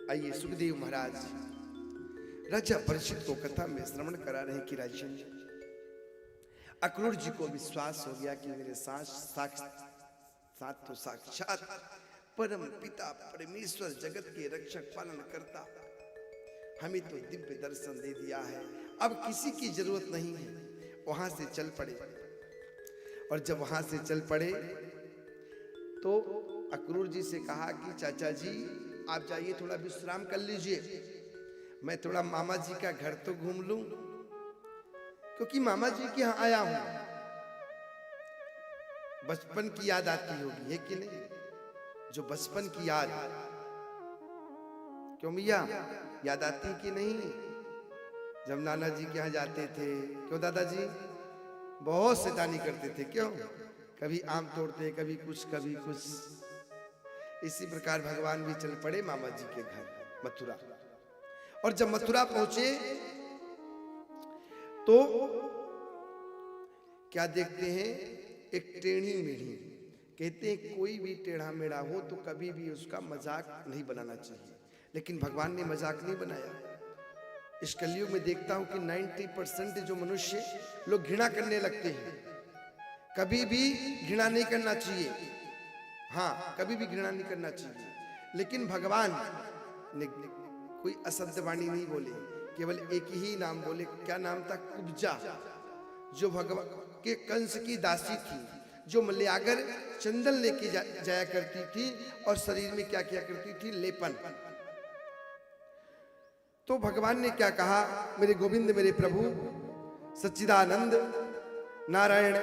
आइए सुखदेव महाराज राजा परीक्षित को कथा में श्रवण करा रहे कि राजन, अक्रूर जी को विश्वास हो गया कि मेरे साथ तो साक्षात परम पिता परमेश्वर जगत के रक्षक पालन करता, हमें तो दिव्य दर्शन दे दिया है, अब किसी की जरूरत नहीं है। वहां से चल पड़े और जब वहां से चल पड़े तो अक्रूर जी से कहा कि चाचा जी आप जाइए, थोड़ा विश्राम कर लीजिए, मैं थोड़ा मामा जी का घर तो घूम लूं, क्योंकि मामा जी के यहाँ आया हूं, बचपन की याद आती होगी, है कि नहीं? जो बचपन की याद, क्यों मिया याद आती कि नहीं? जब नाना जी के यहाँ जाते थे, क्यों दादाजी बहुत शैतानी करते थे, क्यों? कभी आम तोड़ते, कभी कुछ। इसी प्रकार भगवान भी चल पड़े मामा जी के घर मथुरा। और जब मथुरा पहुंचे तो क्या देखते हैं? एक टेढ़ी मेढ़ी। कहते हैं कोई भी टेढ़ा मेढ़ा हो तो कभी भी उसका मजाक नहीं बनाना चाहिए, लेकिन भगवान ने मजाक नहीं बनाया। इस कलयुग में देखता हूं कि 90% जो मनुष्य लोग घृणा करने लगते हैं। कभी भी घृणा नहीं करना चाहिए, हाँ कभी भी घृणा नहीं करना चाहिए, लेकिन भगवान ने कोई असत्य वाणी नहीं बोले, केवल एक ही नाम बोले। क्या नाम था? कुब्जा, जो भगवान के कंस की दासी थी, जो मल्यागर चंदन लेके जाया करती थी और शरीर में क्या किया करती थी? लेपन। तो भगवान ने क्या कहा? मेरे गोविंद, मेरे प्रभु सच्चिदानंद नारायण,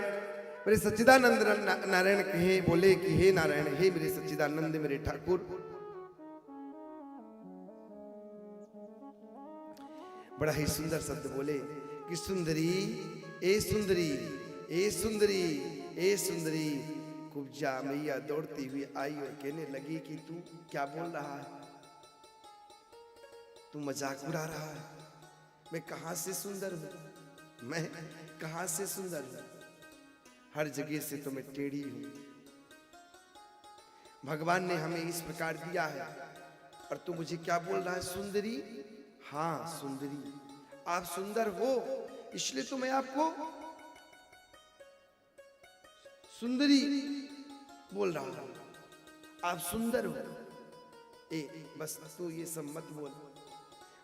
मेरे सच्चिदानंद नारायण कहे, बोले कि हे नारायण, हे मेरे सच्चिदानंद, मेरे ठाकुर। बड़ा ही सुंदर शब्द बोले कि सुंदरी ए सुंदरी ए सुंदरी ए सुंदरी। कुब्जा मैया दौड़ती हुई आई और कहने लगी कि तू क्या बोल रहा है? तू मजाक उड़ा रहा है? मैं कहां से सुंदर हूं? मैं कहां से सुंदर हूं? हर जगह से तो मैं टेढ़ी हूं। भगवान ने हमें इस प्रकार दिया है और तू मुझे क्या बोल रहा है? सुंदरी? हाँ सुंदरी, आप सुंदर हो, इसलिए तो मैं आपको सुंदरी बोल रहा हूं। आप सुंदर हो। बस तू ये सब मत बोल,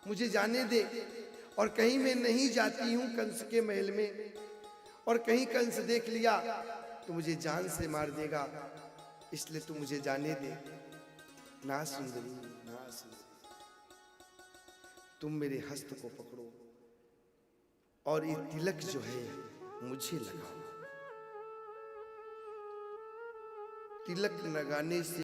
मुझे जाने दे। और कहीं मैं नहीं जाती हूं कंस के महल में, और कहीं कंस देख लिया तो मुझे जान से मार देगा, इसलिए तू मुझे जाने दे। ना सुंदरी, ना सुंदरी, तुम मेरे हस्त को पकड़ो और ये तिलक जो है मुझे लगाओ। तिलक लगाने से